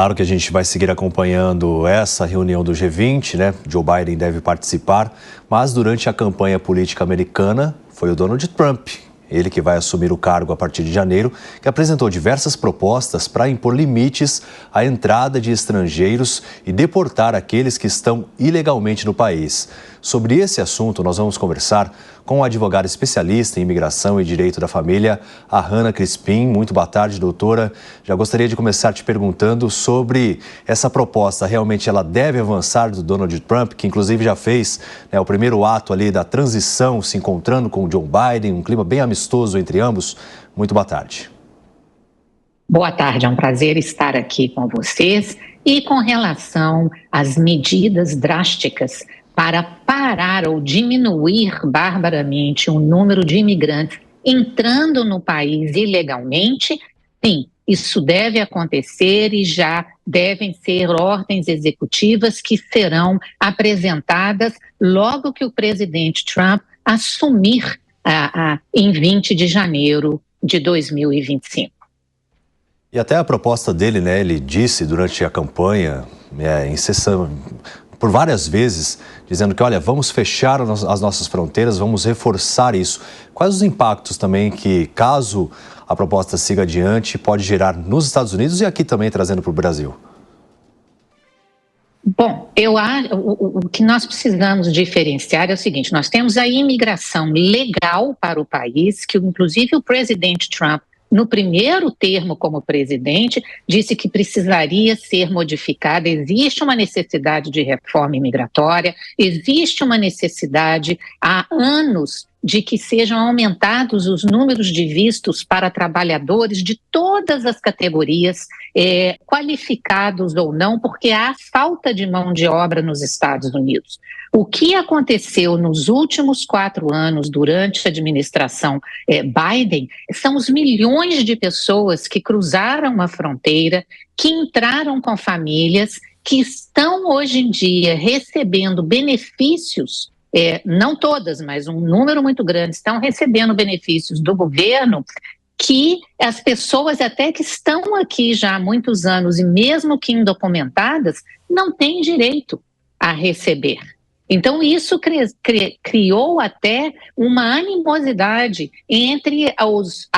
Claro que a gente vai seguir acompanhando essa reunião do G20, né? Joe Biden deve participar, mas durante a campanha política americana foi o Donald Trump, ele que vai assumir o cargo a partir de janeiro, que apresentou diversas propostas para impor limites à entrada de estrangeiros e deportar aqueles que estão ilegalmente no país. Sobre esse assunto, nós vamos conversar com a advogada especialista em imigração e direito da família, a Hannah Crispim. Muito boa tarde, doutora. Já gostaria de começar te perguntando sobre essa proposta. Realmente ela deve avançar do Donald Trump, que inclusive já fez, né, o primeiro ato ali da transição, se encontrando com o Joe Biden, um clima bem amistoso entre ambos. Muito boa tarde. Boa tarde, é um prazer estar aqui com vocês. E com relação às medidas drásticas para parar ou diminuir barbaramente o número de imigrantes entrando no país ilegalmente, sim, isso deve acontecer e já devem ser ordens executivas que serão apresentadas logo que o presidente Trump assumir em 20 de janeiro de 2025. E até a proposta dele, né, ele disse durante a campanha, incessante, por várias vezes, dizendo que, olha, vamos fechar as nossas fronteiras, vamos reforçar isso. Quais os impactos também que, caso a proposta siga adiante, pode gerar nos Estados Unidos e aqui também trazendo para o Brasil? Bom, o que nós precisamos diferenciar é o seguinte: nós temos a imigração legal para o país, que inclusive o presidente Trump, no primeiro termo como presidente, disse que precisaria ser modificada. Existe uma necessidade de reforma imigratória, existe uma necessidade há anos de que sejam aumentados os números de vistos para trabalhadores de todas as categorias, qualificados ou não, porque há falta de mão de obra nos Estados Unidos. O que aconteceu nos últimos 4 anos, durante a administração Biden, são os milhões de pessoas que cruzaram a fronteira, que entraram com famílias, que estão hoje em dia recebendo benefícios, não todas, mas um número muito grande, estão recebendo benefícios do governo, que as pessoas até que estão aqui já há muitos anos e mesmo que indocumentadas, não têm direito a receber. Então, isso criou até uma animosidade entre os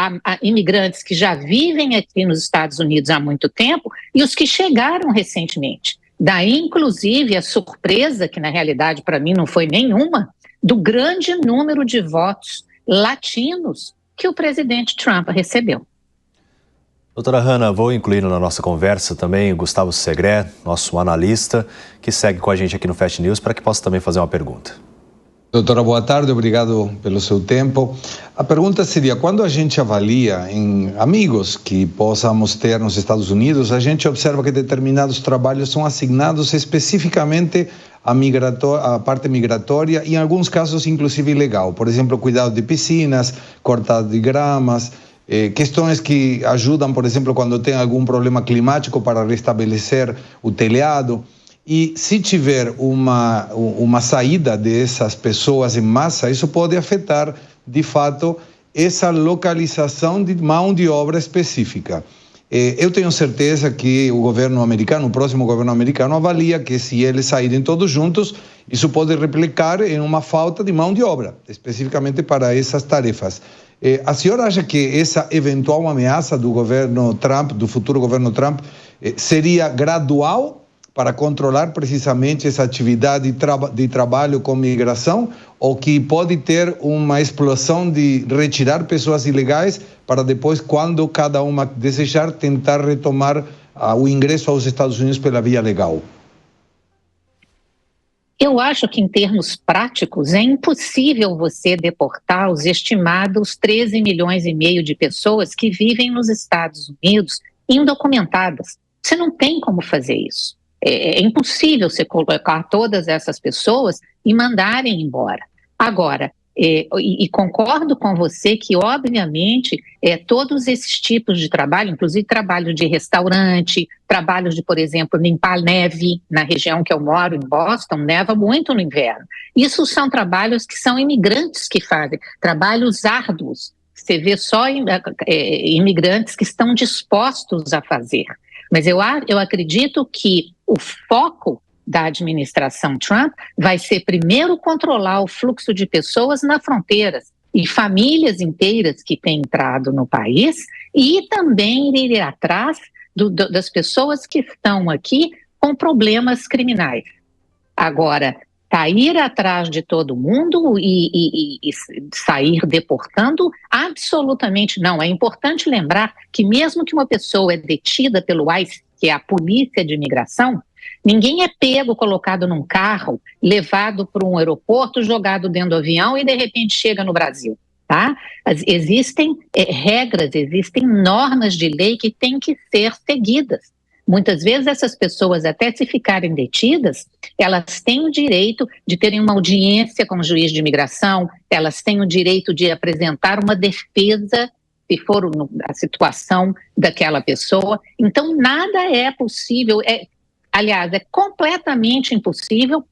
imigrantes que já vivem aqui nos Estados Unidos há muito tempo e os que chegaram recentemente. Daí, inclusive, a surpresa, que na realidade para mim não foi nenhuma, do grande número de votos latinos que o presidente Trump recebeu. Doutora Hannah, vou incluir na nossa conversa também o Gustavo Segré, nosso analista, que segue com a gente aqui no Fast News, para que possa também fazer uma pergunta. Doutora, boa tarde, obrigado pelo seu tempo. A pergunta seria: quando a gente avalia em amigos que possamos ter nos Estados Unidos, a gente observa que determinados trabalhos são assignados especificamente à parte migratória e, em alguns casos, inclusive ilegal. Por exemplo, cuidado de piscinas, cortado de gramas, questões que ajudam, por exemplo, quando tem algum problema climático para restabelecer o telhado. E se tiver uma saída dessas pessoas em massa, isso pode afetar, de fato, essa localização de mão de obra específica. Eu tenho certeza que o governo americano, o próximo governo americano, avalia que se eles saírem todos juntos, isso pode replicar em uma falta de mão de obra, especificamente para essas tarefas. A senhora acha que essa eventual ameaça do governo Trump, do futuro governo Trump, seria gradual para controlar precisamente essa atividade de trabalho com migração, ou que pode ter uma explosão de retirar pessoas ilegais para depois, quando cada uma desejar, tentar retomar o ingresso aos Estados Unidos pela via legal? Eu acho que, em termos práticos, é impossível você deportar os estimados 13 milhões e meio de pessoas que vivem nos Estados Unidos indocumentadas. Você não tem como fazer isso. É impossível você colocar todas essas pessoas e mandarem embora. Agora, e concordo com você que, obviamente, todos esses tipos de trabalho, inclusive trabalho de restaurante, trabalho de, por exemplo, limpar neve, na região que eu moro, em Boston, neva muito no inverno. Isso são trabalhos que são imigrantes que fazem, trabalhos árduos. Você vê só imigrantes que estão dispostos a fazer. Mas eu acredito que o foco da administração Trump vai ser primeiro controlar o fluxo de pessoas nas fronteiras e famílias inteiras que têm entrado no país e também ir atrás das pessoas que estão aqui com problemas criminais. Agora, ir atrás de todo mundo e sair deportando, absolutamente não. É importante lembrar que mesmo que uma pessoa é detida pelo ICE, que é a polícia de imigração, ninguém é pego, colocado num carro, levado para um aeroporto, jogado dentro do avião e de repente chega no Brasil. Tá? Existem regras, existem normas de lei que têm que ser seguidas. Muitas vezes essas pessoas, até se ficarem detidas, elas têm o direito de terem uma audiência com o juiz de imigração, elas têm o direito de apresentar uma defesa, se for a situação daquela pessoa. Então, nada é possível, aliás, é completamente impossível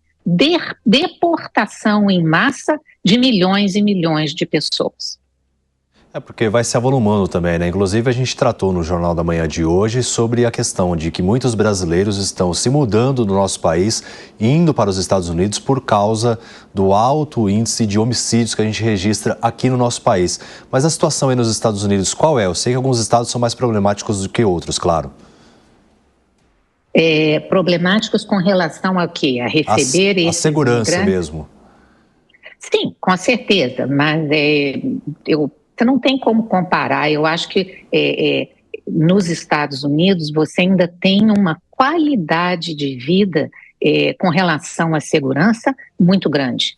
deportação em massa de milhões e milhões de pessoas. Porque vai se avolumando também, né? Inclusive a gente tratou no Jornal da Manhã de hoje sobre a questão de que muitos brasileiros estão se mudando do nosso país, indo para os Estados Unidos por causa do alto índice de homicídios que a gente registra aqui no nosso país. Mas a situação aí nos Estados Unidos qual é? Eu sei que alguns estados são mais problemáticos do que outros, claro. Problemáticos com relação ao quê? A receber a segurança mesmo. Sim, com certeza, mas você não tem como comparar. Eu acho que nos Estados Unidos você ainda tem uma qualidade de vida com relação à segurança muito grande.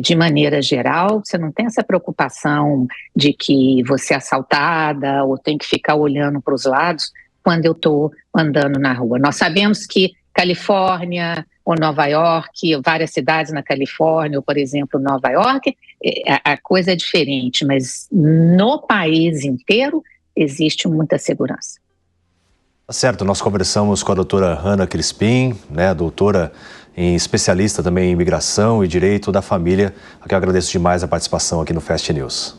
De maneira geral, você não tem essa preocupação de que você é assaltada ou tem que ficar olhando para os lados quando eu estou andando na rua. Nós sabemos que Califórnia ou Nova York, várias cidades na Califórnia, ou por exemplo Nova York, a coisa é diferente, mas no país inteiro existe muita segurança. Tá certo, nós conversamos com a doutora Hannah Crispin, né, doutora especialista também em imigração e direito da família, a que eu agradeço demais a participação aqui no Fast News.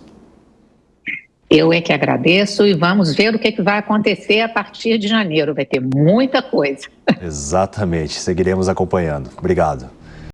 Eu é que agradeço e vamos ver o que vai acontecer a partir de janeiro. Vai ter muita coisa. Exatamente, seguiremos acompanhando. Obrigado.